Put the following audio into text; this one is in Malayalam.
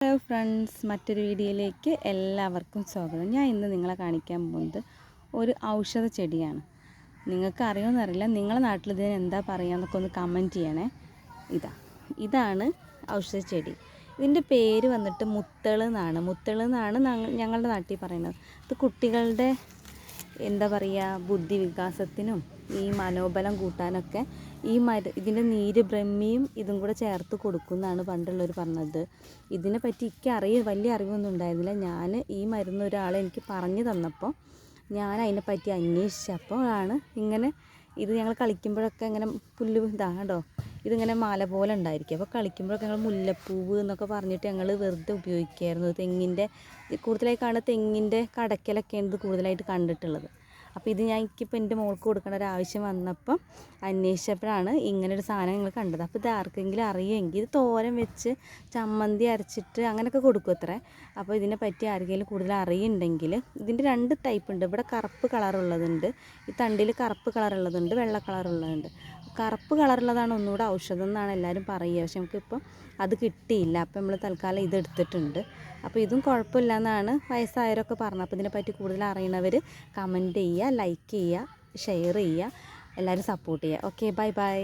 ഹലോ ഫ്രണ്ട്സ്, മറ്റൊരു വീഡിയോയിലേക്ക് എല്ലാവർക്കും സ്വാഗതം. ഞാൻ ഇന്ന് നിങ്ങളെ കാണിക്കാൻ പോകുന്നത് ഒരു ഔഷധ ചെടിയാണ്. നിങ്ങൾക്ക് അറിയുമെന്നറിയില്ല, നിങ്ങളുടെ നാട്ടിൽ ഇതിന് എന്താ പറയുക ഒന്ന് കമൻറ്റ് ചെയ്യണേ. ഇതാണ് ഔഷധ ചെടി. ഇതിൻ്റെ പേര് വന്നിട്ട് മുത്തള് എന്നാണ് ഞങ്ങളുടെ നാട്ടിൽ പറയുന്നത്. ഇത് കുട്ടികളുടെ എന്താ പറയുക, ബുദ്ധി വികാസത്തിനും ഈ മനോബലം കൂട്ടാനൊക്കെ ഇതിൻ്റെ നീര് ബ്രഹ്മിയും ഇതും കൂടെ ചേർത്ത് കൊടുക്കുമെന്നാണ് പണ്ടുള്ളവർ പറഞ്ഞത്. ഇതിനെപ്പറ്റി എനിക്ക് വലിയ അറിവൊന്നും ഉണ്ടായിരുന്നില്ല. ഞാൻ ഈ മരുന്ന് ഒരാൾ എനിക്ക് പറഞ്ഞു തന്നപ്പോൾ ഞാൻ അതിനെപ്പറ്റി അന്വേഷിച്ചപ്പോഴാണ് ഇങ്ങനെ ഇത് ഞങ്ങൾ കളിക്കുമ്പോഴൊക്കെ ഇങ്ങനെ പുല്ല് കേട്ടോ, ഇതിങ്ങനെ മാല പോലെ ഉണ്ടായിരിക്കും. അപ്പോൾ കളിക്കുമ്പോഴൊക്കെ ഞങ്ങൾ മുല്ലപ്പൂവ് എന്നൊക്കെ പറഞ്ഞിട്ട് ഞങ്ങൾ വെറുതെ ഉപയോഗിക്കുമായിരുന്നു. തെങ്ങിൻ്റെ കൂടുതലായി കാണുന്ന തെങ്ങിൻ്റെ കടക്കലൊക്കെയാണ് ഇത് കൂടുതലായിട്ട് കണ്ടിട്ടുള്ളത്. അപ്പോൾ ഇത് എനിക്കിപ്പോൾ എൻ്റെ മോൾക്ക് കൊടുക്കേണ്ട ഒരു ആവശ്യം വന്നപ്പം അന്വേഷിച്ചപ്പോഴാണ് ഇങ്ങനൊരു സാധനം ഞങ്ങൾ കണ്ടത്. അപ്പോൾ ഇത് ആർക്കെങ്കിലും അറിയുമെങ്കിൽ ഇത് തോരൻ വെച്ച് ചമ്മന്തി അരച്ചിട്ട് അങ്ങനെയൊക്കെ കൊടുക്കും അത്രേ. അപ്പോൾ ഇതിനെ പറ്റി ആർക്കെങ്കിലും കൂടുതൽ അറിയുന്നുണ്ടെങ്കിൽ, ഇതിൻ്റെ 2 ടൈപ്പ് ഉണ്ട്. ഇവിടെ കറുപ്പ് കളറുള്ളതുണ്ട്, ഈ തണ്ടിൽ കറുപ്പ് കളറുള്ളതുണ്ട്, വെള്ള കളറുള്ളതുണ്ട്. കറുപ്പ് കളറുള്ളതാണ് ഒന്നുകൂടെ ഔഷധം എന്നാണ് എല്ലാവരും പറയുക. പക്ഷെ നമുക്കിപ്പോൾ അത് കിട്ടിയില്ല. അപ്പോൾ നമ്മൾ തൽക്കാലം ഇതെടുത്തിട്ടുണ്ട്. അപ്പോൾ ഇതും കുഴപ്പമില്ല എന്നാണ് വയസ്സായവരൊക്കെ പറഞ്ഞത്. അപ്പോൾ ഇതിനെപ്പറ്റി കൂടുതൽ അറിയണവർ കമൻറ്റ് ചെയ്യുക, ലൈക്ക് ചെയ്യുക, ഷെയർ ചെയ്യുക, എല്ലാവരും സപ്പോർട്ട് ചെയ്യുക. Okay, bye bye.